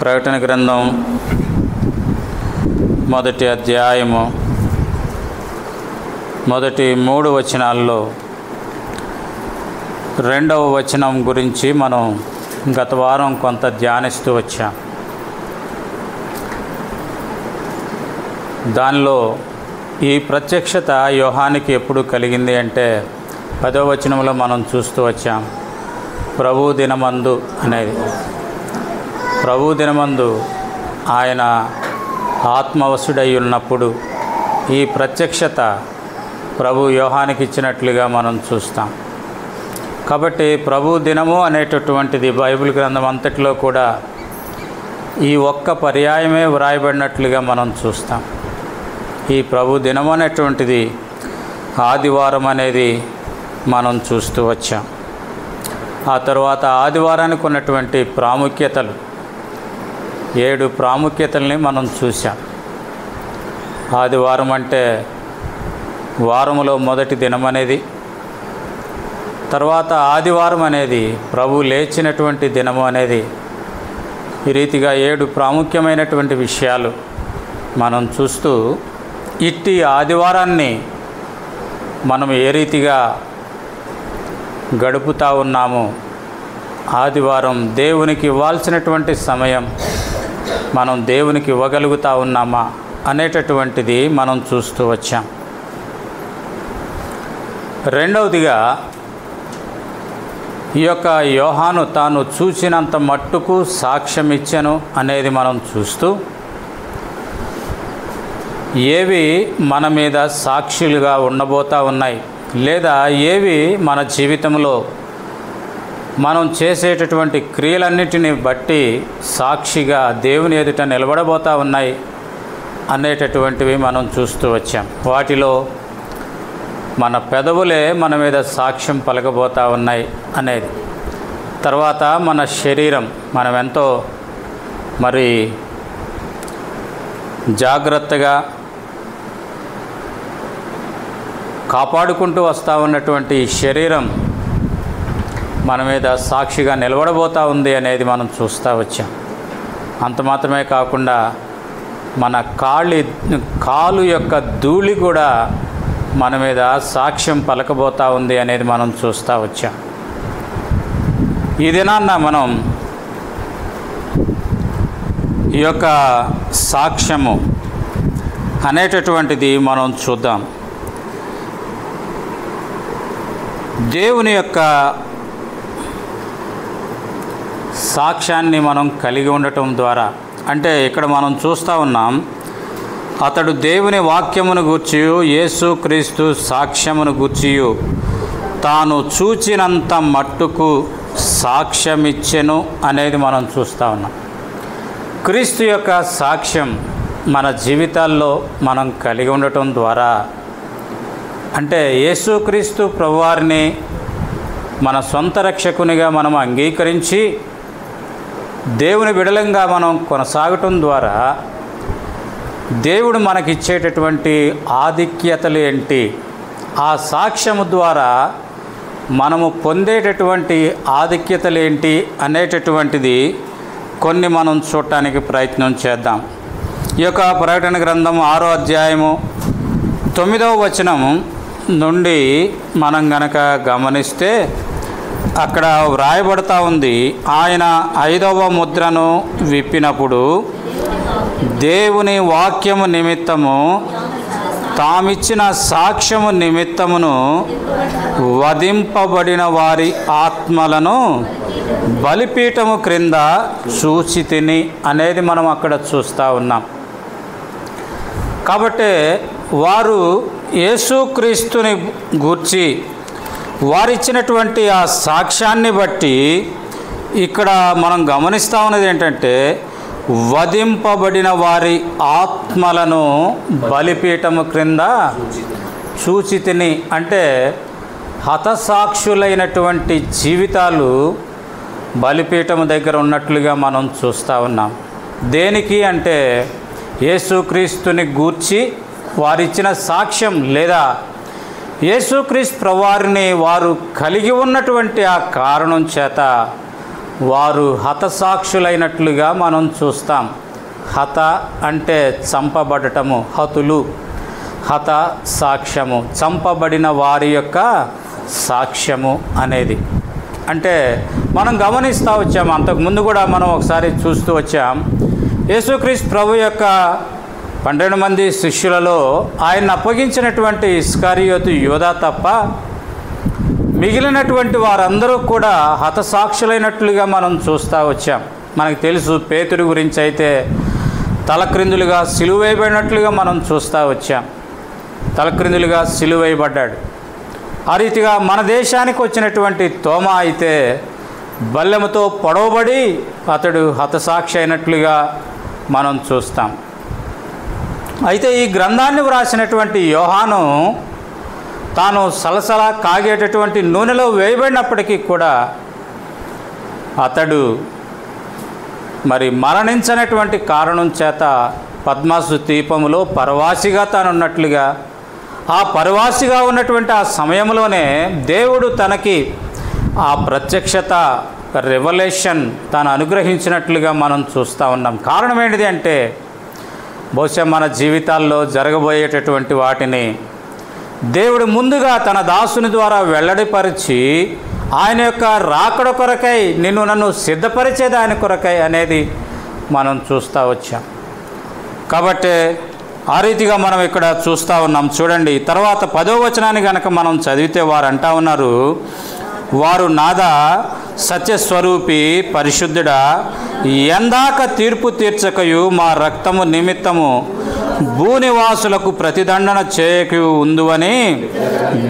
ప్రకటన గ్రంథం మొదటి అధ్యాయము మొదటి 3 వచనాల్లో 2వ వచనం గురించి మనం గత వారం కొంత ధ్యానిస్తూ వచ్చాం. దానిలో ఈ ప్రత్యక్షత యోహానికి ఎప్పుడు కలిగింది అంటే 10వ వచనంలో మనం చూస్తూ వచ్చాం. ప్రభు దినమందు అనేది, ప్రభు దినమందు ఆయన ఆత్మవశుడై ఉన్నప్పుడు ఈ ప్రత్యక్షత ప్రభు యోహానికి ఇచ్చినట్లుగా మనం చూస్తాం. కాబట్టి ప్రభు దినము అనేటటువంటిది బైబిల్ గ్రంథం అంతటిలో కూడా ఈ ఒక్క పర్యాయమే వ్రాయబడినట్లుగా మనం చూస్తాం. ఈ ప్రభు దినం అనేటువంటిది ఆదివారం అనేది మనం చూస్తూ వచ్చాం. ఆ తర్వాత ఆదివారానికి ఉన్నటువంటి ప్రాముఖ్యతలు 7 ప్రాముఖ్యతల్ని మనం చూసాం. ఆదివారం అంటే వారములో మొదటి దినం అనేది, తర్వాత ఆదివారం అనేది ప్రభు లేచినటువంటి దినము అనేది, ఈ రీతిగా 7 ప్రాముఖ్యమైనటువంటి విషయాలు మనం చూస్తూ ఇట్టి ఆదివారాన్ని మనం ఏ రీతిగా గడుపుతూ ఉన్నాము, ఆదివారం దేవునికి ఇవ్వాల్సినటువంటి సమయం మనం దేవునికి ఇవ్వగలుగుతూ ఉన్నామా అనేటటువంటిది మనం చూస్తూ వచ్చాం. రెండవదిగా ఈ యొక్క యోహాను తాను చూసినంత మట్టుకు సాక్ష్యం ఇచ్చెను అనేది మనం చూస్తూ, ఏవి మన మీద సాక్షులుగా ఉండబోతూ ఉన్నాయి, లేదా ఏవి మన జీవితంలో మనం చేసేటటువంటి క్రియలన్నిటిని బట్టి సాక్షిగా దేవుని ఎదుట నిలబడబోతూ ఉన్నాయి అనేటటువంటివి మనం చూస్తూ వచ్చాం. వాటిలో మన పెదవులే మన మీద సాక్ష్యం పలకబోతూ ఉన్నాయి అనేది. తర్వాత మన శరీరం మనం ఎంతో జాగ్రత్తగా కాపాడుకుంటూ వస్తూ ఉన్నటువంటి శరీరం మన మీద సాక్షిగా నిలబడబోతూ ఉంది అనేది మనం చూస్తూ వచ్చాం. అంత మాత్రమే కాకుండా మన కాలు యొక్క ధూళి కూడా మన మీద సాక్ష్యం పలకబోతూ ఉంది అనేది మనం చూస్తూ వచ్చాం. ఈ దినాన్న మనం ఈ యొక్క సాక్ష్యము అనేటటువంటిది మనం చూద్దాం. దేవుని యొక్క సాక్ష్యాన్ని మనం కలిగి ఉండటం ద్వారా, అంటే ఇక్కడ మనం చూస్తూ ఉన్నాం, అతడు దేవుని వాక్యమును గూర్చియు యేసుక్రీస్తు సాక్ష్యమును గూర్చియు తాను చూచినంత మట్టుకు సాక్ష్యమిచ్చెను అనేది మనం చూస్తూ ఉన్నాం. క్రీస్తు యొక్క సాక్ష్యం మన జీవితాల్లో మనం కలిగి ఉండటం ద్వారా, అంటే యేసుక్రీస్తు ప్రభువారిని మన సొంత రక్షకునిగా మనం అంగీకరించి దేవుని బిడలంగా మనం కొనసాగటం ద్వారా దేవుడు మనకిచ్చేటటువంటి ఆధిక్యతలు ఏంటి, ఆ సాక్ష్యము ద్వారా మనము పొందేటటువంటి ఆధిక్యతలు ఏంటి అనేటటువంటిది కొన్ని మనం చూడటానికి ప్రయత్నం చేద్దాం. ఈ యొక్క ప్రకటన గ్రంథం 6వ అధ్యాయము 9వ వచనం నుండి మనం గనక గమనిస్తే అక్కడ వ్రాయబడతా ఉంది, ఆయన 5వ ముద్రను విప్పినప్పుడు దేవుని వాక్యము నిమిత్తము తామిచ్చిన సాక్ష్యము నిమిత్తమును వధింపబడిన వారి ఆత్మలను బలిపీఠము క్రింద చూచితిని అనేది మనం అక్కడ చూస్తూ ఉన్నాం. కాబట్టి వారు యేసుక్రీస్తుని గూర్చి వారిచ్చినటువంటి ఆ సాక్ష్యాన్ని బట్టి ఇక్కడ మనం గమనిస్తూ ఉన్నది ఏంటంటే, వధింపబడిన వారి ఆత్మలను బలిపీఠము క్రింద చూచితిని, అంటే హతసాక్షులైనటువంటి జీవితాలు బలిపీఠము దగ్గర ఉన్నట్లుగా మనం చూస్తూ ఉన్నాం. దేనికి అంటే యేసుక్రీస్తుని గూర్చి వారిచ్చిన సాక్ష్యం, లేదా యేసుక్రీస్తు ప్రభువారిని వారు కలిగి ఉన్నటువంటి ఆ కారణం చేత వారు హతసాక్షులైనట్లుగా మనం చూస్తాం. హత అంటే చంపబడటము, హతులు, హత సాక్ష్యము, చంపబడిన వారి యొక్క సాక్ష్యము అనేది. అంటే మనం గమనిస్తూ వచ్చాము, అంతకుముందు కూడా మనం ఒకసారి చూస్తూ వచ్చాం. యేసుక్రీస్తు ప్రభు యొక్క 12 మంది శిష్యులలో ఆయన అప్పగించినటువంటి ఇస్కరియోతు యూదా తప్ప మిగిలినటువంటి వారందరూ కూడా హతసాక్షులైనట్లుగా మనం చూస్తూ వచ్చాం. మనకు తెలుసు, పేతురు గురించి అయితే తలక్రిందులుగా సిలువేయబడినట్లుగా మనం చూస్తూ వచ్చాం. తలక్రిందులుగా సిలువేయబడ్డాడు. ఆ రీతిగా మన దేశానికి వచ్చినటువంటి తోమా అయితే బల్లెముతో పొడవబడి అతడు హతసాక్షి అయినట్లుగా మనం చూస్తాం. అయితే ఈ గ్రంథాన్ని వ్రాసినటువంటి యోహాను తాను సలసల కాగేటటువంటి నూనెలో వేయబడినప్పటికీ కూడా అతడు మరి మరణించినటువంటి కారణం చేత పద్మాసు ద్వీపములో పరవాసిగా తానున్నట్లుగా, ఆ పరవాసిగా ఉన్నటువంటి ఆ సమయంలోనే దేవుడు తనకి ఆ ప్రత్యక్షత, రెవల్యూషన్ తాను అనుగ్రహించినట్లుగా మనం చూస్తూ ఉన్నాం. కారణం ఏంటిది అంటే, బహుశా మన జీవితాల్లో జరగబోయేటటువంటి వాటిని దేవుడు ముందుగా తన దాసుని ద్వారా వెల్లడిపరిచి ఆయన యొక్క రాకడ కొరకై, నన్ను సిద్ధపరిచేది ఆయన కొరకై అనేది మనం చూస్తూ వచ్చాం. కాబట్టి ఆ రీతిగా మనం ఇక్కడ చూస్తూ ఉన్నాం. చూడండి, తర్వాత 10వ వచనాన్ని కనుక మనం చదివితే వారు అంటా ఉన్నారు, వారు నాదా సత్యస్వరూపి పరిశుద్ధుడా, ఎందాక తీర్పు తీర్చకయు మా రక్తము నిమిత్తము భూనివాసులకు ప్రతిదండన చేయకు ఉందువని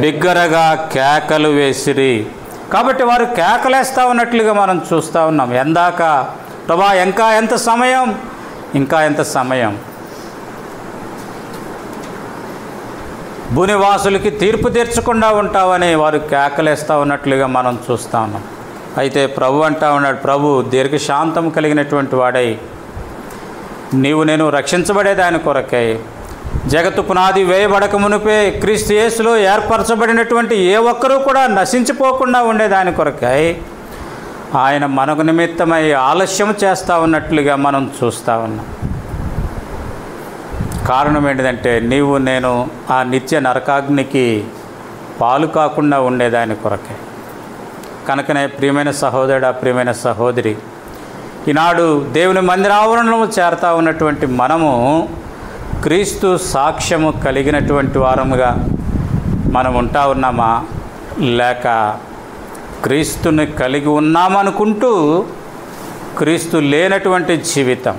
బిగ్గరగా కేకలు వేసిరి. కాబట్టి వారు కేకలేస్తూ ఉన్నట్లుగా మనం చూస్తూ ఉన్నాం. ఎందాక ప్రభా, ఇంకా ఎంత సమయం, ఇంకా ఎంత సమయం, భూనివాసులకి తీర్పు తీర్చకుండా ఉంటావని వారు కేకలేస్తూ ఉన్నట్లుగా మనం చూస్తూ ఉన్నాం. అయితే ప్రభు అంటా ఉన్నాడు, ప్రభు దీర్ఘశాంతం కలిగినటువంటి వాడై నేను రక్షించబడేదాని కొరకై, జగత్తు పునాది వేయబడక మునిపే క్రీస్తు యేసులో ఏర్పరచబడినటువంటి ఏ ఒక్కరూ కూడా నశించిపోకుండా ఉండేదాని కొరకై ఆయన మనకు నిమిత్తమై ఆలస్యం చేస్తూ ఉన్నట్లుగా మనం చూస్తూ ఉన్నాం. కారణం ఏంటిదంటే, నేను ఆ నిత్య నరకాగ్నికి పాలు కాకుండా ఉండేదాని కొరకే. కనుకనే ప్రియమైన సహోదరుడా, ప్రియమైన సహోదరి, ఈనాడు దేవుని మందిరావరణలో చేరుతా ఉన్నటువంటి మనము క్రీస్తు సాక్ష్యము కలిగినటువంటి వారముగా మనం ఉంటా ఉన్నామా, లేక క్రీస్తుని కలిగి ఉన్నామనుకుంటూ క్రీస్తు లేనటువంటి జీవితం,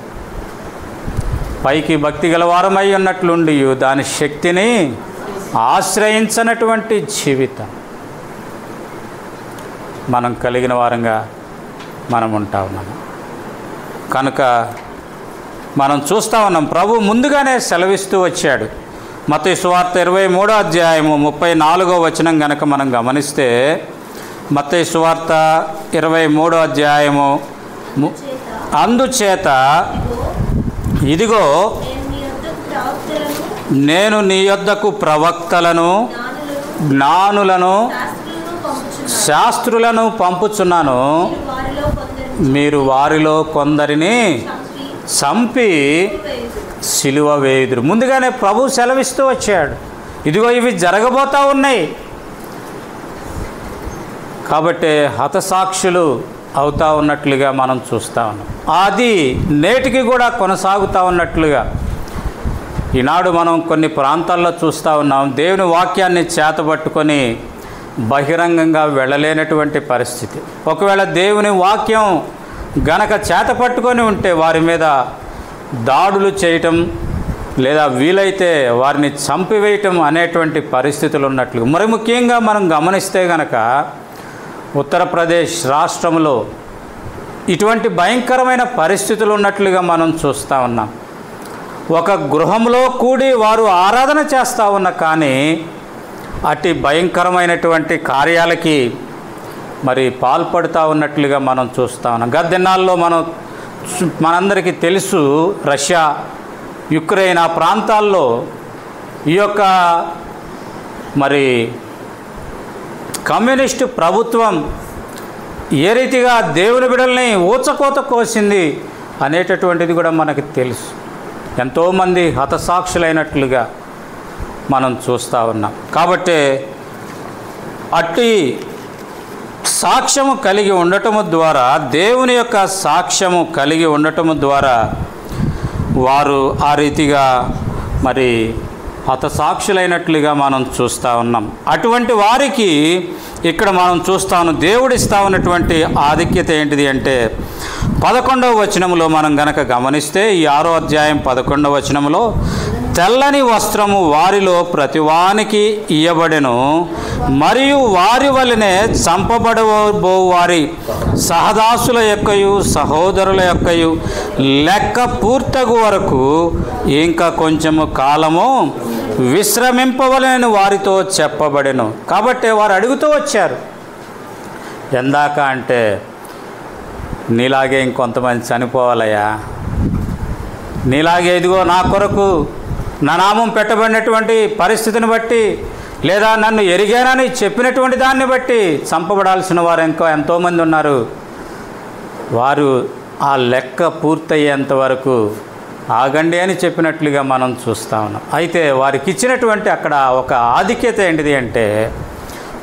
పైకి భక్తి గలవారమై ఉన్నట్లుండి దాని శక్తిని ఆశ్రయించనటువంటి జీవితం మనం కలిగిన వారంగా మనం ఉంటా ఉన్నాము. కనుక మనం చూస్తూ ఉన్నాం, ప్రభు ముందుగానే సెలవిస్తూ వచ్చాడు. మత్తయి సువార్త 23వ అధ్యాయము 34వ వచనం కనుక మనం గమనిస్తే, మత్తయి సువార్త 23వ అధ్యాయము, అందుచేత ఇదిగో నేను నీ యొద్దకు ప్రవక్తలను, జ్ఞానులను, శాస్త్రులను పంపుచున్నాను, మీరు వారిలో కొందరిని చంపి సిలువ వేయుదురు. ముందుగానే ప్రభు సెలవిస్తూ వచ్చాడు, ఇదిగో ఇవి జరగబోతూ ఉన్నాయి. కాబట్టి హతసాక్షులు అవుతూ ఉన్నట్లుగా మనం చూస్తూ ఉన్నాం. అది నేటికి కూడా కొనసాగుతూ ఉన్నట్లుగా ఈనాడు మనం కొన్ని ప్రాంతాల్లో చూస్తూ ఉన్నాం. దేవుని వాక్యాన్ని చేతబట్టుకొని బహిరంగంగా వెళ్ళలేనటువంటి పరిస్థితి. ఒకవేళ దేవుని వాక్యం గనక చేత పట్టుకొని ఉంటే వారి మీద దాడులు చేయటం, లేదా వీలైతే వారిని చంపివేయటం అనేటువంటి పరిస్థితులు ఉన్నట్లు. మరి ముఖ్యంగా మనం గమనిస్తే గనక ఉత్తరప్రదేశ్ రాష్ట్రంలో ఇటువంటి భయంకరమైన పరిస్థితులు ఉన్నట్లుగా మనం చూస్తూ ఉన్నాం. ఒక గృహంలో కూడి వారు ఆరాధన చేస్తూ ఉన్నా కానీ అట్టి భయంకరమైనటువంటి కార్యాలకి మరి పాల్పడుతూ ఉన్నట్లుగా మనం చూస్తూ ఉన్నాం. గత దినాల్లో మనందరికీ తెలుసు, రష్యా, యుక్రెయిన్ ఆ ప్రాంతాల్లో ఈ యొక్క మరి కమ్యూనిస్టు ప్రభుత్వం ఏ రీతిగా దేవుని బిడ్డల్ని ఊచకోత కోసింది అనేటటువంటిది కూడా మనకు తెలుసు. ఎంతోమంది హతసాక్షులైనట్లుగా మనం చూస్తూ ఉన్నాం. కాబట్టి అట్టి సాక్ష్యము కలిగి ఉండటము ద్వారా, దేవుని యొక్క సాక్ష్యము కలిగి ఉండటము ద్వారా వారు ఆ రీతిగా మరి హతసాక్షులైనట్లుగా మనం చూస్తూ ఉన్నాం. అటువంటి వారికి ఇక్కడ మనం చూస్తాను దేవుడిస్తా ఉన్నటువంటి ఆధిక్యత ఏంటిది అంటే 11వ వచనంలో మనం గనక గమనిస్తే, ఈ 6వ అధ్యాయం 11వ వచనంలో, తెల్లని వస్త్రము వారిలో ప్రతివానికి ఇయ్యబడెను, మరియు వారి వలనే చంపబడబో వారి సహదాసుల యొక్కయు సహోదరుల యొక్కయు లెక్క పూర్తగు వరకు ఇంకా కొంచెము కాలము విశ్రమింపవలెనని వారితో చెప్పబడెను. కాబట్టి వారు అడుగుతూ వచ్చారు, ఎందాక అంటే నీలాగే ఇంకొంతమంది చనిపోవాలయ్యా, నీలాగే ఇదిగో నా కొరకు నా నామం పెట్టబడినటువంటి పరిస్థితిని బట్టి, లేదా నన్ను ఎరిగానని చెప్పినటువంటి దాన్ని బట్టి చంపబడాల్సిన వారు ఇంకా ఎంతోమంది ఉన్నారు. వారు ఆ లెక్క పూర్తయ్యేంత వరకు ఆగండి అని చెప్పినట్లుగా మనం చూస్తూ ఉన్నాం. అయితే వారికి ఇచ్చినటువంటి అక్కడ ఒక ఆధిక్యత ఏంటిది అంటే,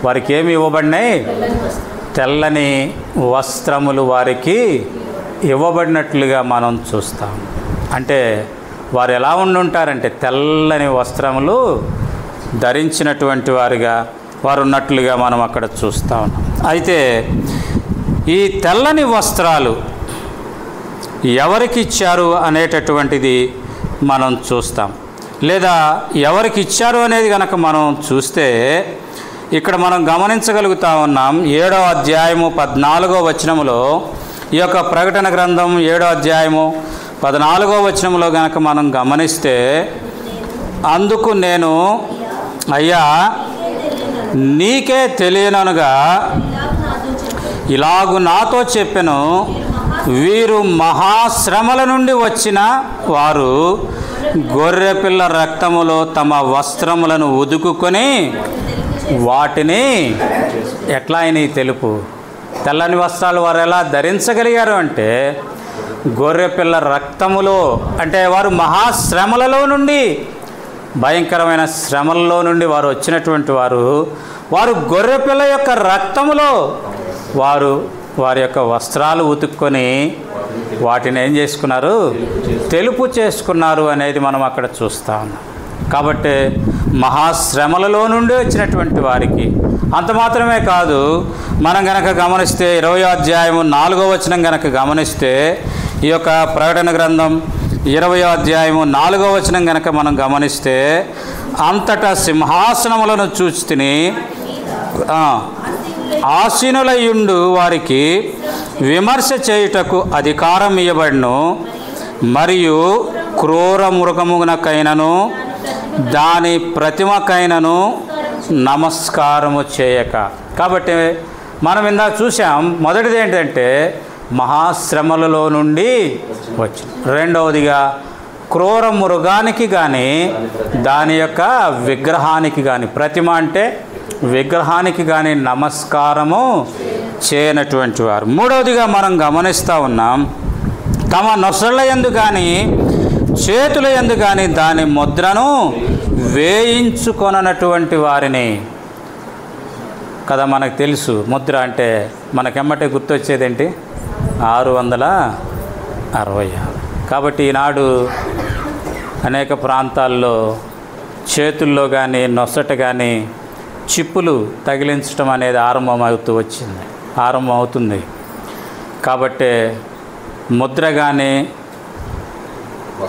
వారికి ఏమి ఇవ్వబడినాయి? తెల్లని వస్త్రములు వారికి ఇవ్వబడినట్లుగా మనం చూస్తాం. అంటే వారు ఎలా ఉండుంటారంటే తెల్లని వస్త్రములు ధరించినటువంటి వారుగా వారు ఉన్నట్లుగా మనం అక్కడ చూస్తూ ఉన్నాం. అయితే ఈ తెల్లని వస్త్రాలు ఎవరికి ఇచ్చారు అనేటటువంటిది మనం చూస్తాం. లేదా ఎవరికి ఇచ్చారు అనేది కనుక మనం చూస్తే ఇక్కడ మనం గమనించగలుగుతా ఉన్నాం. 7వ అధ్యాయము 14వ వచనములో, ఈ యొక్క ప్రకటన గ్రంథం 7వ అధ్యాయము 14వ వచనంలో కనుక మనం గమనిస్తే, అందుకు నేను అయ్యా నీకే తెలియననుగా ఇలాగు నాతో చెప్పెను, వీరు మహాశ్రమల నుండి వచ్చిన వారు గొర్రెపిల్ల రక్తములో తమ వస్త్రములను ఉదుకుకొని వాటిని ఎట్లా అయినా తెలుపు. తెల్లని వస్త్రాలు వారు ఎలా ధరించగలిగారు అంటే గొర్రెపిల్ల రక్తములో, అంటే వారు మహాశ్రమలలో నుండి, భయంకరమైన శ్రమలలో నుండి వారు వచ్చినటువంటి వారు గొర్రెపిల్ల యొక్క రక్తములో వారి యొక్క వస్త్రాలు ఉతుక్కొని వాటిని ఏం చేసుకున్నారు? తెలుపు చేసుకున్నారు అనేది మనం అక్కడ చూస్తూ ఉన్నాం. కాబట్టి మహాశ్రమలలో నుండి వచ్చినటువంటి వారికి, అంత మాత్రమే కాదు, మనం గనక గమనిస్తే 20వ అధ్యాయము 4వ వచనం గనక గమనిస్తే, ఈ యొక్క ప్రకటన గ్రంథం 20వ అధ్యాయము 4వ వచనం గనక మనం గమనిస్తే, అంతటా సింహాసనములను చూచితిని, ఆసీనులయుండు వారికి విమర్శ చేయుటకు అధికారం ఇవ్వబడును, మరియు క్రూర మృగమునకైనను దాని ప్రతిమకైనను నమస్కారము చేయక. కాబట్టి మనం ఇందాక చూసాం, మొదటిది ఏంటంటే మహాశ్రమలలో నుండి వచ్చి, రెండవదిగా క్రూర మృగానికి కానీ దాని యొక్క విగ్రహానికి కానీ, ప్రతిమ అంటే విగ్రహానికి కానీ నమస్కారము చేయనటువంటి వారు. మూడవదిగా మనం గమనిస్తూ ఉన్నాం, తమ నొసళ్ళ యందు కానీ చేతుల యందు కానీ దాని ముద్రను వేయించుకొననటువంటి వారిని. కదా మనకు తెలుసు ముద్ర అంటే మనకెమ్మటే గుర్తొచ్చేదేంటి? 666. కాబట్టి ఈనాడు అనేక ప్రాంతాల్లో చేతుల్లో కానీ నొసట కానీ చిప్పులు తగిలించడం అనేది ఆరంభమవుతుంది. కాబట్టి ముద్ర కానీ,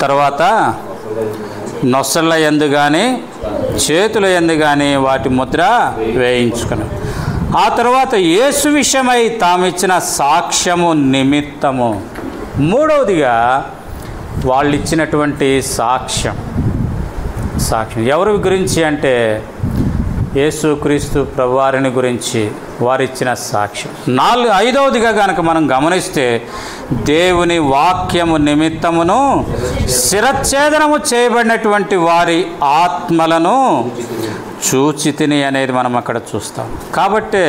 తర్వాత నొసళ్ళ యందు కానీ చేతుల యందు కానీ వాటి ముద్ర వేయించుకుని, ఆ తర్వాత యేసు విషయమై తామిచ్చిన సాక్ష్యము నిమిత్తము. మూడవదిగా వాళ్ళు ఇచ్చినటువంటి సాక్ష్యం ఎవరి గురించి అంటే యేసుక్రీస్తు ప్రభువారిని గురించి వారిచ్చిన సాక్ష్యం. ఐదవదిగా కనుక మనం గమనిస్తే, దేవుని వాక్యము నిమిత్తమును శిరచ్ఛేదనము చేయబడినటువంటి వారి ఆత్మలను చూచితిని అనేది మనం అక్కడ చూస్తాం. కాబట్టి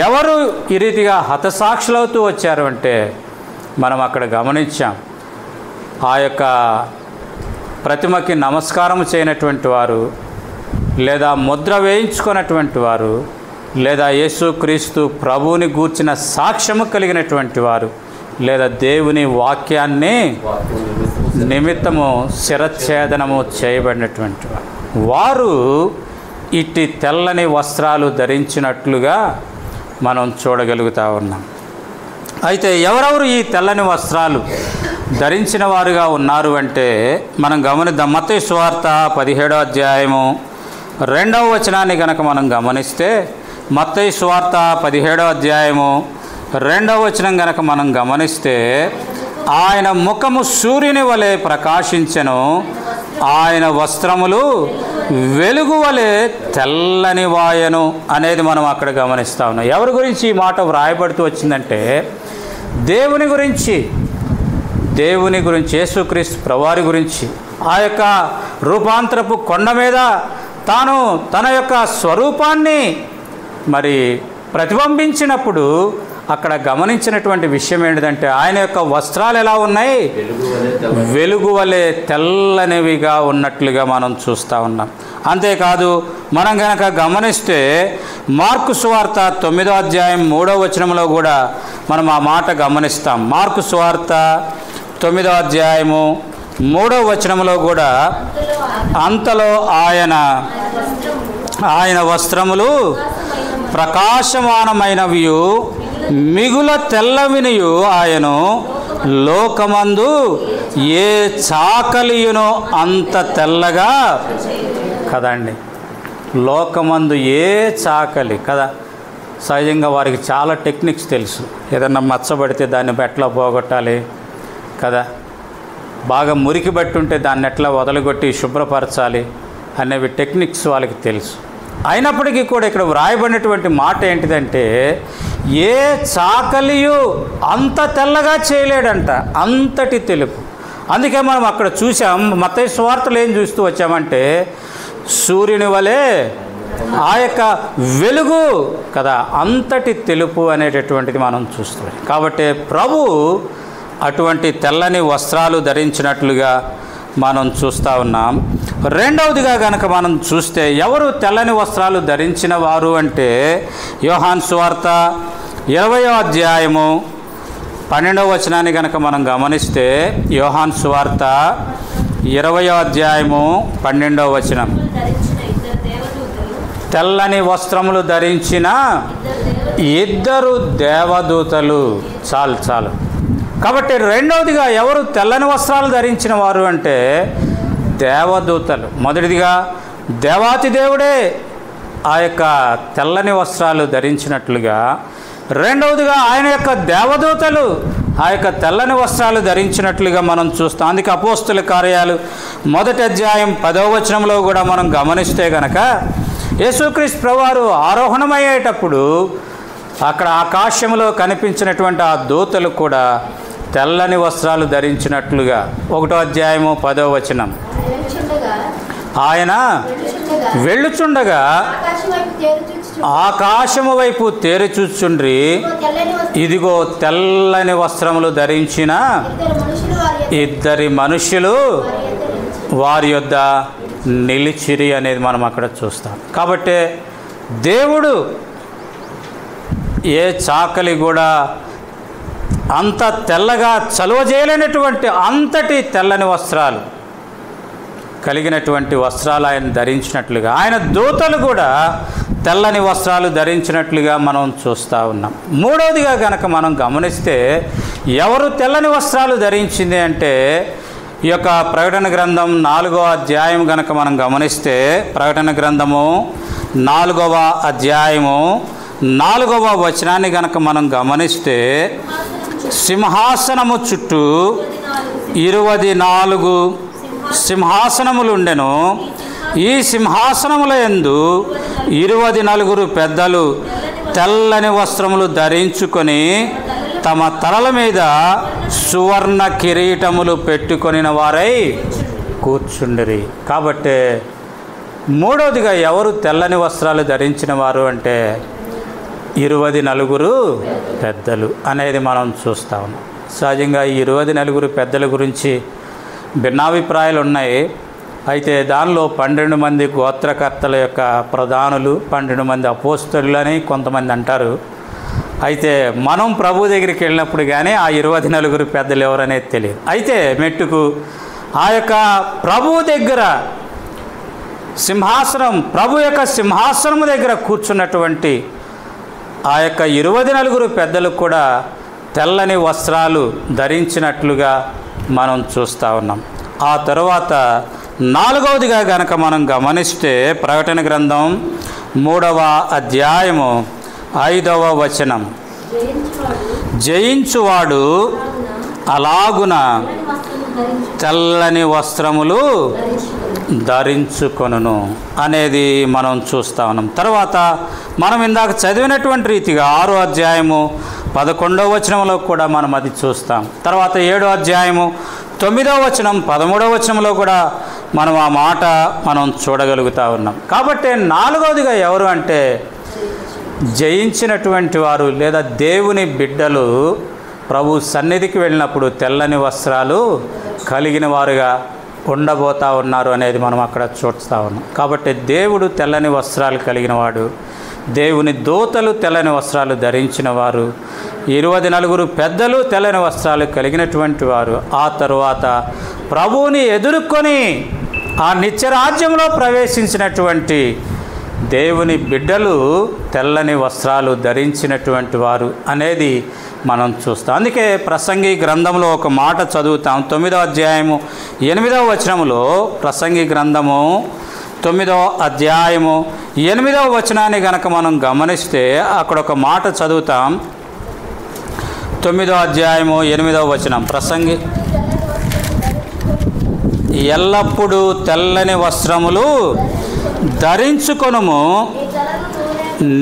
ఎవరు ఈ రీతిగా హతసాక్షులవుతూ వచ్చారు అంటే మనం అక్కడ గమనించాం. ఆ యొక్క ప్రతిమకి నమస్కారం చేయనటువంటి వారు, లేదా ముద్ర వేయించుకున్నటువంటి వారు, లేదా యేసుక్రీస్తు ప్రభువుని గూర్చిన సాక్ష్యము కలిగినటువంటి వారు, లేదా దేవుని వాక్యాన్ని నిమిత్తము శిరఛేదనము చేయబడినటువంటి వారు ఇట్టి తెల్లని వస్త్రాలు ధరించినట్లుగా మనం చూడగలుగుతూ ఉన్నాం. అయితే ఎవరెవరు ఈ తెల్లని వస్త్రాలు ధరించిన వారుగా ఉన్నారు అంటే మనం గమనిద్దాం. మత్తయి సువార్త 17వ అధ్యాయము 2వ వచనాన్ని కనుక మనం గమనిస్తే, మత్తయి సువార్త 17వ అధ్యాయము 2వ వచనం కనుక మనం గమనిస్తే, ఆయన ముఖము సూర్యుని వలె ప్రకాశించెను, ఆయన వస్త్రములు వెలుగు వలె తెల్లని వాయను అనేది మనం అక్కడ గమనిస్తూ ఉన్నాం. ఎవరి గురించి ఈ మాట వ్రాయబడుతూ వచ్చిందంటే దేవుని గురించి, యేసుక్రీస్తు ప్రభువారి గురించి. ఆ యొక్క రూపాంతరపు కొండ మీద తాను తన యొక్క స్వరూపాన్ని మరి ప్రతిబింబించినప్పుడు అక్కడ గమనించినటువంటి విషయం ఏంటిదంటే ఆయన యొక్క వస్త్రాలు ఎలా ఉన్నాయి? వెలుగు వలె తెల్లనివిగా ఉన్నట్లుగా మనం చూస్తూ ఉన్నాం. అంతేకాదు మనం కనుక గమనిస్తే మార్కు సువార్త 9వ అధ్యాయం 3వ వచనంలో కూడా మనం ఆ మాట గమనిస్తాం. మార్కు సువార్త 9వ అధ్యాయము 3వ వచనంలో కూడా అంతలో ఆయన వస్త్రములు ప్రకాశమానమైనవియు మిగుల తెల్లవినియు ఆయను లోకమందు ఏ చాకలియునో అంత తెల్లగా కదండి. లోకమందు ఏ చాకలి కదా. సహజంగా వారికి చాలా టెక్నిక్స్ తెలుసు. ఏదన్నా మచ్చబడితే దాన్ని ఎట్లా పోగొట్టాలి కదా, బాగా మురికి బట్టి ఉంటే దాన్ని ఎట్లా వదలగొట్టి శుభ్రపరచాలి అనేవి టెక్నిక్స్ వాళ్ళకి తెలుసు. అయినప్పటికీ కూడా ఇక్కడ వ్రాయబడినటువంటి మాట ఏంటిదంటే ఏ చాకలియు అంత తెల్లగా చేయలేడంట, అంతటి తెలుపు. అందుకే మనం అక్కడ చూసాం. మత్తయి సువార్తలు ఏం చూస్తూ వచ్చామంటే సూర్యుని వలె ఆ యొక్క వెలుగు కదా, అంతటి తెలుపు అనేటటువంటిది మనం చూస్తాం. కాబట్టి ప్రభు అటువంటి తెల్లని వస్త్రాలు ధరించినట్లుగా మనం చూస్తూ ఉన్నాం. రెండవదిగా కనుక మనం చూస్తే ఎవరు తెల్లని వస్త్రాలు ధరించిన వారు అంటే యోహాను సువార్త 20వ అధ్యాయము 12వ వచనాన్ని కనుక మనం గమనిస్తే, యోహాను సువార్త 20వ అధ్యాయము 12వ వచనం, తెల్లని వస్త్రములు ధరించిన ఇద్దరు దేవదూతలు. చాలు. కాబట్టి రెండవదిగా ఎవరు తెల్లని వస్త్రాలు ధరించిన వారు అంటే దేవదూతలు. మొదటిదిగా దేవాతి దేవుడే ఆ యొక్క తెల్లని వస్త్రాలు ధరించినట్లుగా, రెండవదిగా ఆయన యొక్క దేవదూతలు ఆ యొక్క తెల్లని వస్త్రాలు ధరించినట్లుగా మనం చూస్తాం. అందుకే అపోస్తుల కార్యాలు 1వ అధ్యాయం 10వ వచనంలో కూడా మనం గమనిస్తే కనుక యేసుక్రీస్తు ప్రభువారు ఆరోహణమయ్యేటప్పుడు అక్కడ ఆకాశంలో కనిపించినటువంటి ఆ దూతలు కూడా తెల్లని వస్త్రాలు ధరించినట్లుగా 1వ అధ్యాయము 10వ వచనం, ఆయన వెళ్ళుచుండగా ఆకాశము వైపు తేరి చూచుండ్రి, ఇదిగో తెల్లని వస్త్రములు ధరించిన ఇద్దరి మనుష్యులు వారి యొద్ద నిలిచిరి అనేది మనం అక్కడ చూస్తాం. కాబట్టి దేవుడు ఏ చాకలి కూడా అంత తెల్లగా చలువ చేయలేనటువంటి అంతటి తెల్లని వస్త్రాలు కలిగినటువంటి వస్త్రాలు ఆయన ధరించినట్లుగా, ఆయన దూతలు కూడా తెల్లని వస్త్రాలు ధరించినట్లుగా మనం చూస్తూ ఉన్నాం. మూడవదిగా కనుక మనం గమనిస్తే ఎవరు తెల్లని వస్త్రాలు ధరించింది అంటే ఈ యొక్క ప్రకటన గ్రంథం 4వ అధ్యాయం కనుక మనం గమనిస్తే, ప్రకటన గ్రంథము 4వ అధ్యాయము 4వ వచనాన్ని కనుక మనం గమనిస్తే, సింహాసనము చుట్టూ 24 సింహాసనములుండెను, ఈ సింహాసనముల యందు 24 పెద్దలు తెల్లని వస్త్రములు ధరించుకొని తమ తలల మీద సువర్ణ కిరీటములు పెట్టుకొనిన వారై కూర్చుండిరి. కాబట్టి మూడవదిగా ఎవరు తెల్లని వస్త్రాలు ధరించిన వారు అంటే 24 పెద్దలు అనేది మనం చూస్తూ ఉన్నాం. సహజంగా ఈ 24 పెద్దల గురించి భిన్నాభిప్రాయాలు ఉన్నాయి. అయితే దానిలో 12 మంది గోత్రకర్తల యొక్క ప్రధానులు, 12 మంది అపోస్తలులు అని కొంతమంది అంటారు. అయితే మనం ప్రభు దగ్గరికి వెళ్ళినప్పుడు కానీ ఆ 24 పెద్దలు ఎవరనేది తెలియదు. అయితే మెట్టుకు ఆ యొక్క ప్రభు దగ్గర సింహాసనం, ప్రభు యొక్క సింహాసనం దగ్గర కూర్చున్నటువంటి ఆ యొక్క 24 పెద్దలు కూడా తెల్లని వస్త్రాలు ధరించినట్లుగా మనం చూస్తూ ఉన్నాం. ఆ తరువాత 4వదిగా గనక మనం గమనిస్తే ప్రకటన గ్రంథం 3వ అధ్యాయము 5వ వచనం, జయించువాడు అలాగున తెల్లని వస్త్రములు ధరించుకొనును అనేది మనం చూస్తూ ఉన్నాం. తర్వాత మనం ఇందాక చదివినటువంటి రీతిగా 6వ అధ్యాయము 11వ వచనంలో కూడా మనం అది చూస్తాం. తర్వాత 7వ అధ్యాయము 9వ వచనం 13వ వచనంలో కూడా మనం ఆ మాట మనం చూడగలుగుతూ ఉన్నాం. కాబట్టి 4వదిగా ఎవరు అంటే జయించినటువంటి వారు లేదా దేవుని బిడ్డలు ప్రభు సన్నిధికి వెళ్ళినప్పుడు తెల్లని వస్త్రాలు కలిగిన వారుగా ఉండబోతూ ఉన్నారు అనేది మనం అక్కడ చూస్తూ ఉన్నాం. కాబట్టి దేవుడు తెల్లని వస్త్రాలు కలిగిన వాడు, దేవుని దూతలు తెల్లని వస్త్రాలు ధరించిన వారు, 24 పెద్దలు తెల్లని వస్త్రాలు కలిగినటువంటి వారు. ఆ తరువాత ప్రభువుని ఎదుర్కొని ఆ నిత్యరాజ్యంలో ప్రవేశించినటువంటి దేవుని బిడ్డలు తెల్లని వస్త్రాలు ధరించినటువంటి వారు అనేది మనం చూస్తాం. అందుకే ప్రసంగి గ్రంథంలో ఒక మాట చదువుతాం. 9వ అధ్యాయము 8వ వచనంలో, ప్రసంగి గ్రంథము 9వ అధ్యాయము 8వ వచనాన్ని గనక మనం గమనిస్తే అక్కడ ఒక మాట చదువుతాం. 9వ అధ్యాయము 8వ వచనం, ప్రసంగి, ఎల్లప్పుడూ తెల్లని వస్త్రములు ధరించుకొనుము,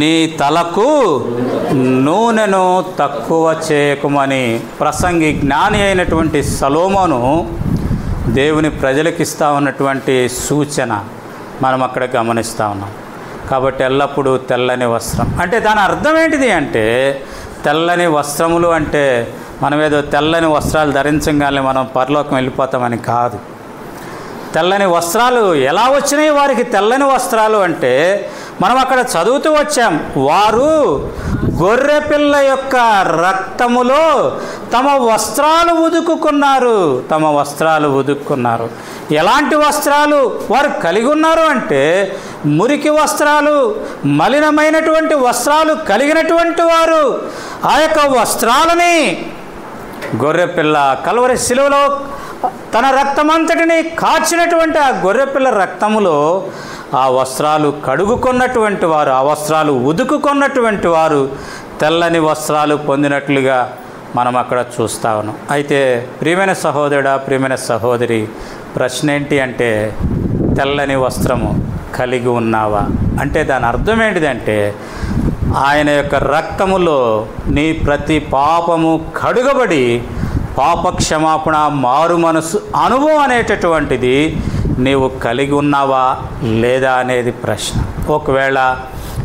నీ తలకు నూనెను తక్కువ చేయకుమని ప్రసంగి జ్ఞాని అయినటువంటి సొలొమోను దేవుని ప్రజలకు ఇస్తూ ఉన్నటువంటి సూచన మనం అక్కడ గమనిస్తూ ఉన్నాం. కాబట్టి ఎల్లప్పుడూ తెల్లని వస్త్రం అంటే దాని అర్థం ఏంటిది అంటే, తెల్లని వస్త్రములు అంటే మనం ఏదో తెల్లని వస్త్రాలు ధరించగానే మనం పరలోకం వెళ్ళిపోతామని కాదు. తెల్లని వస్త్రాలు ఎలా వచ్చినాయి వారికి తెల్లని వస్త్రాలు అంటే మనం అక్కడ చదువుతూ వచ్చాం. వారు గొర్రెపిల్ల యొక్క రక్తములో తమ వస్త్రాలు ఉదుక్కున్నారు, తమ వస్త్రాలు ఉదుక్కున్నారు. ఎలాంటి వస్త్రాలు వారు కలిగి ఉన్నారు అంటే మురికి వస్త్రాలు, మలినమైనటువంటి వస్త్రాలు కలిగినటువంటి వారు ఆ యొక్క వస్త్రాలని గొర్రెపిల్ల కల్వరి శిలువలో తన రక్తమంతటిని కాచినటువంటి ఆ గొర్రెపిల్ల రక్తములో ఆ వస్త్రాలు కడుగుకున్నటువంటి వారు, ఆ వస్త్రాలు ఉదుకుకున్నటువంటి వారు తెల్లని వస్త్రాలు పొందినట్లుగా మనం అక్కడ చూస్తా ఉన్నాం. అయితే ప్రియమైన సహోదరుడా, ప్రియమైన సహోదరి, ప్రశ్న ఏంటి అంటే తెల్లని వస్త్రము కలిగి ఉన్నావా అంటే దాని అర్థం ఏంటిదంటే ఆయన యొక్క రక్తములో నీ ప్రతి పాపము కడుగబడి పాప క్షమాపణ, మారు మనసు అనుభవం అనేటటువంటిది నీవు కలిగి ఉన్నావా లేదా అనేది ప్రశ్న. ఒకవేళ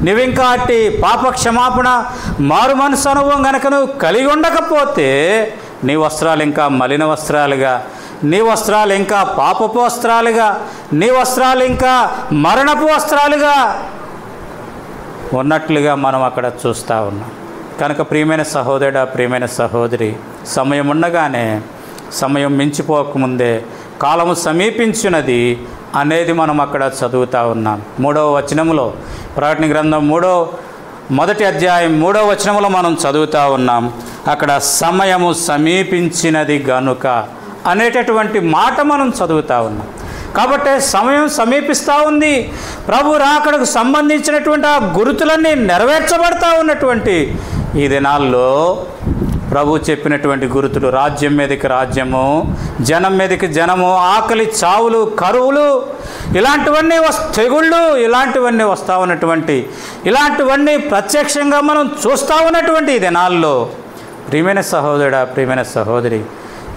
నువ్వు ఇంకా అట్టి పాప క్షమాపణ, మారు మనసు అనుభవం కనుక నువ్వు కలిగి ఉండకపోతే నీ వస్త్రాలు ఇంకా మలిన వస్త్రాలుగా, నీ వస్త్రాలు ఇంకా పాపపు వస్త్రాలుగా, నీ వస్త్రాలు ఇంకా మరణపు వస్త్రాలుగా ఉన్నట్లుగా మనం అక్కడ చూస్తూ ఉన్నాం. కనుక ప్రియమైన సహోదరుడా, ప్రియమైన సహోదరి, సమయం ఉండగానే, సమయం మించిపోకముందే కాలము సమీపించినది అనేది మనం అక్కడ చదువుతూ ఉన్నాం. 3వ వచనంలో, ప్రకటన గ్రంథం 1వ అధ్యాయం 3వ వచనంలో మనం చదువుతూ ఉన్నాం. అక్కడ సమయము సమీపించినది గనుక అనేటటువంటి మాట మనం చదువుతూ ఉన్నాం. కాబట్టి సమయం సమీపిస్తూ ఉంది. ప్రభు రాకడకు సంబంధించినటువంటి ఆ గుర్తులన్నీ నెరవేర్చబడతా ఉన్నటువంటి ఈ దినాల్లో ప్రభు చెప్పినటువంటి గుర్తులు, రాజ్యం మీదకి రాజ్యము, జనం మీదకి జనము, ఆకలి, చావులు, కరువులు, ఇలాంటివన్నీ తెగుళ్ళు, ఇలాంటివన్నీ వస్తూ ఉన్నటువంటి, ఇలాంటివన్నీ ప్రత్యక్షంగా మనం చూస్తూ ఉన్నటువంటి ఈ దినాల్లో ప్రియమైన సహోదరుడా, ప్రియమైన సహోదరి,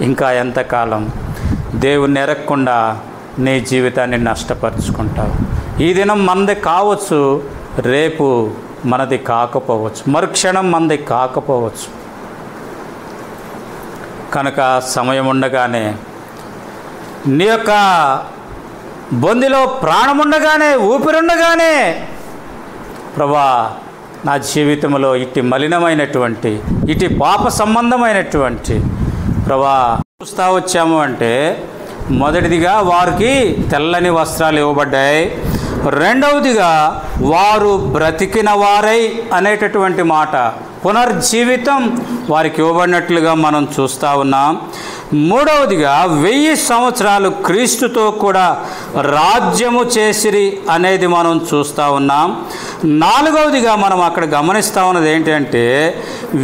ఇంకా ఎంతకాలం దేవుణ్ణి ఎరగకుండా నీ జీవితాన్ని నష్టపరుచుకుంటావు? ఈ దినం మనది కావచ్చు, రేపు మనది కాకపోవచ్చు, మరుక్షణం మనది కాకపోవచ్చు. కనుక సమయం ఉండగానే, నీ యొక్క బొందిలో ప్రాణం ఉండగానే, ఊపిరుండగానే, ప్రభా నా జీవితంలో ఇటు మలినమైనటువంటి, ఇటు పాప సంబంధమైనటువంటి ప్రభా చూస్తూ వచ్చాము అంటే, మొదటిదిగా వారికి తెల్లని వస్త్రాలు ఇవ్వబడ్డాయి. రెండవదిగా వారు బ్రతికిన వారై అనేటటువంటి మాట, పునర్జీవితం వారికి ఇవ్వబడినట్లుగా మనం చూస్తూ ఉన్నాం. మూడవదిగా 1000 సంవత్సరాలు క్రీస్తుతో కూడా రాజ్యము చేసిరి అనేది మనం చూస్తూ ఉన్నాం. నాలుగవదిగా మనం అక్కడ గమనిస్తూ ఉన్నది ఏంటంటే,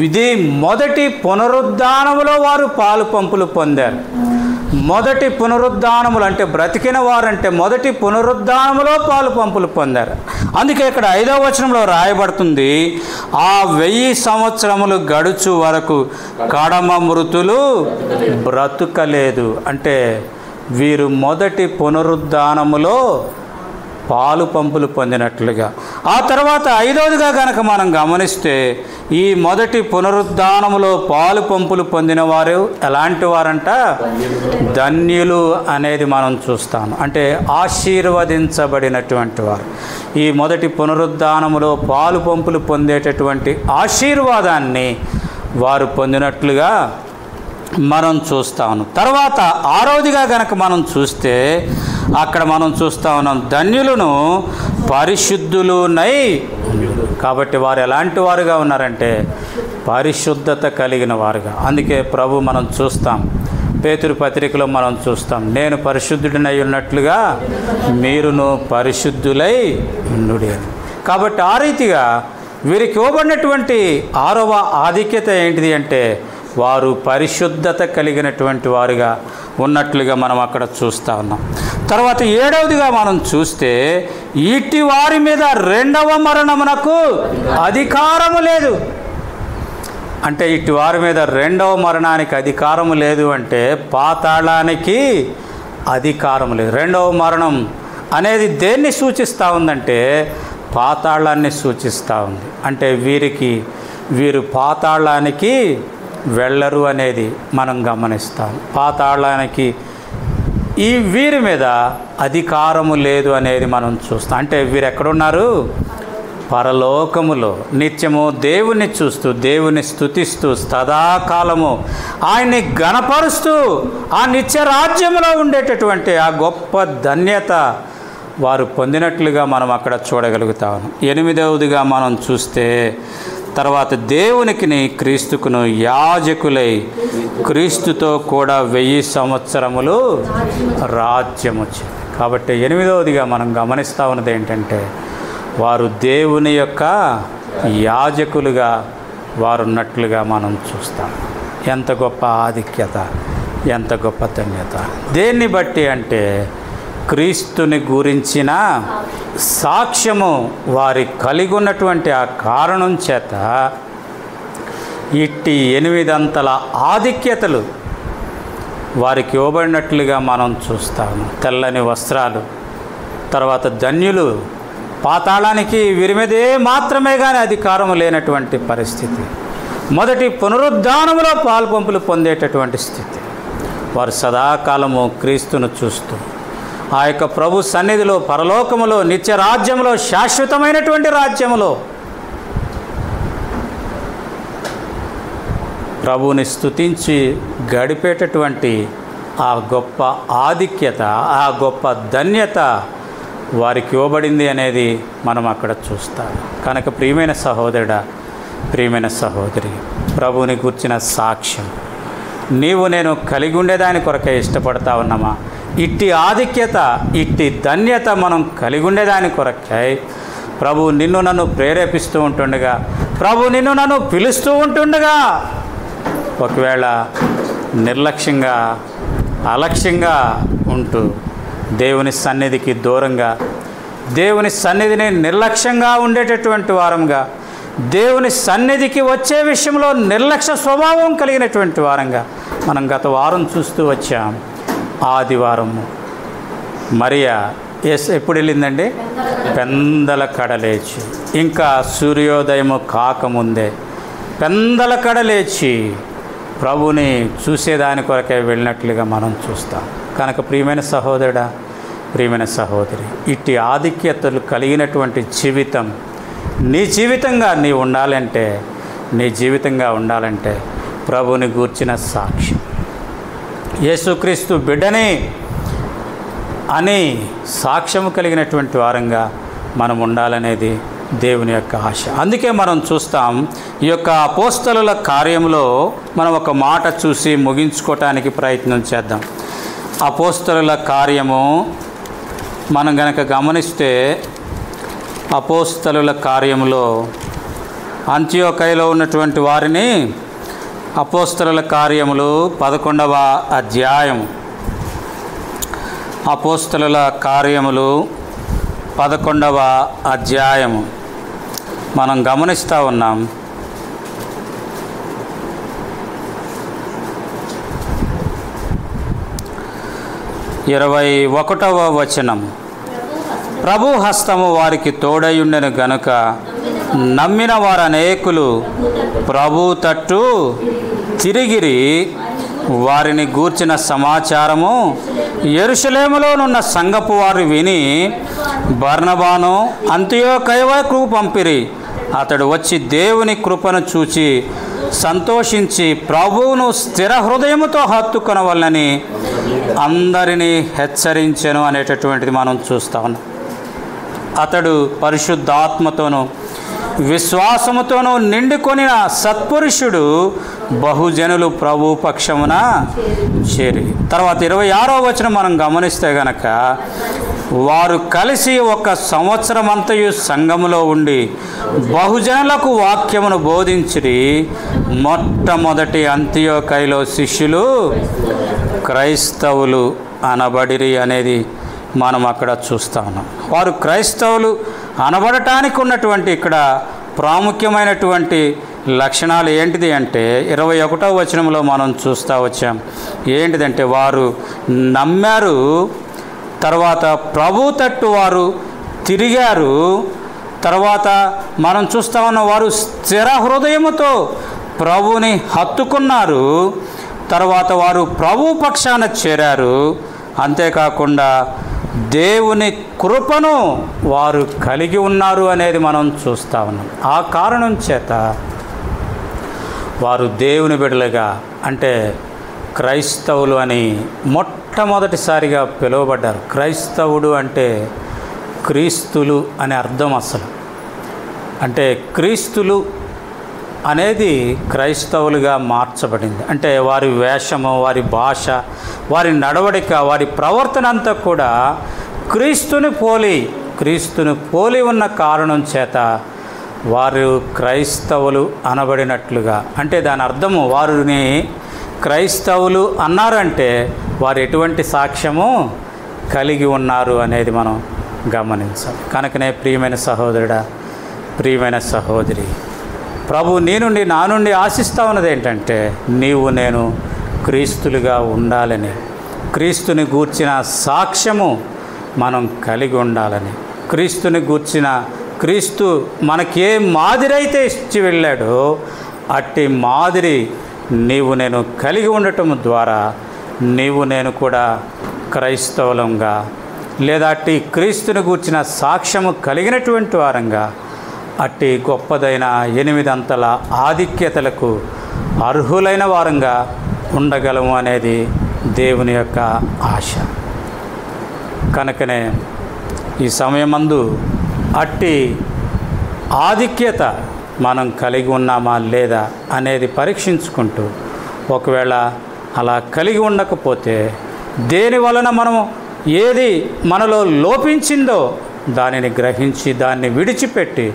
ఇది మొదటి పునరుద్ధానములో వారు పాలు పంపులు పొందారు. మొదటి పునరుద్ధానములు అంటే బ్రతికిన వారంటే మొదటి పునరుద్ధానములో పాలు పంపులు పొందారు. అందుకే ఇక్కడ 5వ వచనంలో రాయబడుతుంది, ఆ 1000 సంవత్సరములు గడుచు వరకు కడమ మృతులు బ్రతుకలేదు. అంటే వీరు మొదటి పునరుద్ధానములో పాలు పంపులు పొందినట్లుగా. ఆ తర్వాత 5వదిగా కనుక మనం గమనిస్తే, ఈ మొదటి పునరుద్ధానములో పాలు పంపులు పొందిన వారు ఎలాంటి వారంట? ధన్యులు అనేది మనం చూస్తాము. అంటే ఆశీర్వదించబడినటువంటి వారు. ఈ మొదటి పునరుద్ధానములో పాలు పంపులు పొందేటటువంటి ఆశీర్వాదాన్ని వారు పొందినట్లుగా మనం చూస్తాము. తర్వాత 6వదిగా కనుక మనం చూస్తే, అక్కడ మనం చూస్తూ ఉన్నాం, ధన్యులను పరిశుద్ధులునై. కాబట్టి వారు ఎలాంటి వారుగా ఉన్నారంటే పరిశుద్ధత కలిగిన వారుగా. అందుకే ప్రభు మనం చూస్తాం, పేతురు పత్రికలో మనం చూస్తాం, నేను పరిశుద్ధుడినై ఉన్నట్లుగా మీరును పరిశుద్ధులై ఉండుడి అని. కాబట్టి ఆ రీతిగా వీరికి ఇవ్వబడినటువంటి 6వ ఆధిక్యత ఏంటిది అంటే, వారు పరిశుద్ధత కలిగినటువంటి వారుగా ఉన్నట్లుగా మనం అక్కడ చూస్తూ ఉన్నాం. తర్వాత 7వదిగా మనం చూస్తే, ఇట్టి వారి మీద 2వ మరణమునకు అధికారము లేదు. అంటే ఇట్టి వారి మీద 2వ మరణానికి అధికారము లేదు అంటే పాతాళానికి అధికారం లేదు. 2వ మరణం అనేది దేన్ని సూచిస్తూ ఉందంటే పాతాళాన్ని సూచిస్తూ ఉంది. అంటే వీరు పాతాళానికి వెళ్ళరు అనేది మనం గమనిస్తాం. పాతాళానికి వీరి మీద అధికారము లేదు అనేది మనం చూస్తాం. అంటే వీరు ఎక్కడున్నారు? పరలోకములో నిత్యము దేవుని చూస్తూ, దేవుని స్తుతిస్తూ, సదాకాలము ఆయన్ని గణపరుస్తూ ఆ నిత్య రాజ్యంలో ఉండేటటువంటి ఆ గొప్ప ధన్యత వారు పొందినట్లుగా మనం అక్కడ చూడగలుగుతాం. 8వదిగా మనం చూస్తే, తర్వాత దేవునికిని క్రీస్తుకును యాజకులై క్రీస్తుతో కూడా 1000 సంవత్సరములు రాజ్యం వచ్చింది. కాబట్టి 8వదిగా మనం గమనిస్తూ ఉన్నది ఏంటంటే, వారు దేవుని యొక్క యాజకులుగా వారున్నట్లుగా మనం చూస్తాం. ఎంత గొప్ప ఆధిక్యత, ఎంత గొప్ప ధన్యత! దేన్ని బట్టి అంటే క్రీస్తుని గురించిన సాక్ష్యము వారి కలిగి ఉన్నటువంటి ఆ కారణం చేత ఇట్టి 8 అంతల ఆధిక్యతలు వారికి ఇవ్వబడినట్లుగా మనం చూస్తాము. తెల్లని వస్త్రాలు, తర్వాత ధన్యులు, పాతాళానికి వీరి మీదే మాత్రమే కానీ అధికారం లేనటువంటి పరిస్థితి, మొదటి పునరుద్ధానములో పాలు పంపులు పొందేటటువంటి స్థితి. వారు సదాకాలము క్రీస్తును చూస్తూ ఆ యొక్క ప్రభు సన్నిధిలో, పరలోకములో, నిత్య రాజ్యంలో, శాశ్వతమైనటువంటి రాజ్యములో ప్రభువుని స్తుతించి గడిపేటటువంటి ఆ గొప్ప ఆధిక్యత, ఆ గొప్ప ధన్యత వారికి ఇవ్వబడింది అనేది మనం అక్కడ చూస్తాం. కనుక ప్రియమైన సహోదరుడా, ప్రియమైన సహోదరి, ప్రభువుని గుర్చిన సాక్ష్యం నీవు నేను కలిగి ఉండేదాని కొరకే ఇష్టపడతా ఉన్నామా? ఇట్టి ఆధిక్యత, ఇట్టి ధన్యత మనం కలిగి ఉండేదాని కొరకై ప్రభు నిన్ను నన్ను ప్రేరేపిస్తూ ఉంటుండగా, ప్రభు నిన్ను నన్ను పిలుస్తూ ఉంటుండగా, ఒకవేళ నిర్లక్ష్యంగా, అలక్ష్యంగా ఉంటూ దేవుని సన్నిధికి దూరంగా, దేవుని సన్నిధిని నిర్లక్ష్యంగా ఉండేటటువంటి వారంగా, దేవుని సన్నిధికి వచ్చే విషయంలో నిర్లక్ష్య స్వభావం కలిగినటువంటి వారంగా మనం గత వారం చూస్తూ వచ్చాం. ఆదివారము మరియా ఎప్పుడు వెళ్ళిందండి? పెందల కడలేచి, ఇంకా సూర్యోదయము కాకముందే పెందల కడలేచి ప్రభుని చూసేదాని కొరకే వెళ్ళినట్లుగా మనం చూస్తాం. కనుక ప్రియమైన సహోదరుడా, ప్రియమైన సహోదరి, ఇట్టి ఆధిక్యతలు కలిగినటువంటి జీవితం నీ జీవితంగా ఉండాలంటే ప్రభుని గూర్చిన సాక్ష్యం, యేసుక్రీస్తు బిడ్డని అని సాక్ష్యము కలిగినటువంటి వారంగా మనం ఉండాలనేది దేవుని యొక్క ఆశ. అందుకే మనం చూస్తాం, ఈ యొక్క అపోస్తలుల కార్యంలో మనం ఒక మాట చూసి ముగించుకోవటానికి ప్రయత్నం చేద్దాం. అపోస్తలుల కార్యము మనం గనక గమనిస్తే, అపోస్తలుల కార్యములో అంత్యోకయలో ఉన్నటువంటి వారిని అపోస్తలుల కార్యములు 11వ అధ్యాయం, అపోస్తలుల కార్యములు 11వ అధ్యాయము మనం గమనిస్తూ ఉన్నాం. 21వ వచనం, ప్రభు హస్తము వారికి తోడయుండెను గనుక నమ్మిన వారు అనేకులు ప్రభు తట్టు తిరిగిరి. వారిని గూర్చిన సమాచారము యెరూషలేములోనున్న సంఘపు వారు విని బర్నబాను అంతియోకయకు పంపిరి. అతడు వచ్చి దేవుని కృపను చూచి సంతోషించి ప్రభువును స్థిర హృదయముతో హత్తుకొనవలనని అందరినీ హెచ్చరించెను అనేటటువంటిది మనం చూస్తా ఉన్నాం. అతడు పరిశుద్ధాత్మతోనూ విశ్వాసముతోనూ నిండుకొనిన సత్పురుషుడు, బహుజనులు ప్రభు పక్షమున చేరి. తర్వాత 26వ వచనం మనం గమనిస్తే గనక, వారు కలిసి 1 సంవత్సరమంతయు సంఘములో ఉండి బహుజనులకు వాక్యమును బోధించిరి. మొట్టమొదటి అంతియోకయలో శిష్యులు క్రైస్తవులు అనబడిరి అనేది మనం అక్కడ చూస్తా ఉన్నాం. వారు క్రైస్తవులు అనబడటానికి ఉన్నటువంటి ఇక్కడ ప్రాముఖ్యమైనటువంటి లక్షణాలు ఏంటిది అంటే 21వ వచనంలో మనం చూస్తూ వచ్చాం. ఏంటిదంటే, వారు నమ్మారు, తర్వాత ప్రభు తట్టు వారు తిరిగారు, తర్వాత మనం చూస్తా ఉన్న వారు స్థిర హృదయముతో ప్రభుని హత్తుకున్నారు, తర్వాత వారు ప్రభు పక్షాన చేరారు. అంతేకాకుండా దేవుని కృపను వారు కలిగి ఉన్నారు అనేది మనం చూస్తూ ఉన్నాం. ఆ కారణం చేత వారు దేవుని బిడ్డలుగా, అంటే క్రైస్తవులు అని మొట్టమొదటిసారిగా పిలువబడ్డారు. క్రైస్తవుడు అంటే క్రీస్తులు అనే అర్థం. అసలు అంటే క్రీస్తులు అనేది క్రైస్తవులుగా మార్చబడింది. అంటే వారి వేషము, వారి భాష, వారి నడవడిక, వారి ప్రవర్తన అంతా కూడా క్రీస్తుని పోలి ఉన్న కారణం చేత వారు క్రైస్తవులు అనబడినట్లుగా. అంటే దాని అర్థము, వారిని క్రైస్తవులు అన్నారంటే వారు ఎటువంటి సాక్ష్యము కలిగి ఉన్నారు అనేది మనం గమనించాలి. కనుకనే ప్రియమైన సహోదరుడా, ప్రియమైన సహోదరి, ప్రభు నా నుండి ఆశిస్తూ ఉన్నది ఏంటంటే, నేను క్రీస్తులుగా ఉండాలని, క్రీస్తుని గూర్చిన సాక్ష్యము మనం కలిగి ఉండాలని, క్రీస్తు మనకే మాదిరి అయితే ఇచ్చి వెళ్ళాడో అట్టి మాదిరి నేను కలిగి ఉండటం ద్వారా నేను కూడా క్రైస్తవులంగా, లేదా అట్టి క్రీస్తుని గూర్చిన సాక్ష్యము కలిగినటువంటి వారంగా, అట్టి గొప్పదైన 8 అంతల ఆధిక్యతలకు అర్హులైన వారంగా ఉండగలము అనేది దేవుని యొక్క ఆశ. కనుకనే ఈ సమయమందు అట్టి ఆధిక్యత మనం కలిగి ఉన్నామా లేదా అనేది పరీక్షించుకుంటూ, ఒకవేళ అలా కలిగి ఉండకపోతే దేని వలన మనము ఏది మనలో లోపించిందో దానిని గ్రహించి దాన్ని విడిచిపెట్టి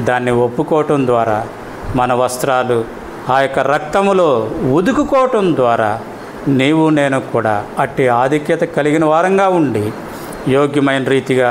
దాన్ని ఒప్పుకోవటం ద్వారా, మన వస్త్రాలు ఆ యొక్క రక్తములో ఉదుకుకోవటం ద్వారా నేను కూడా అట్టి ఆధిక్యత కలిగిన వారంగా ఉండి యోగ్యమైన రీతిగా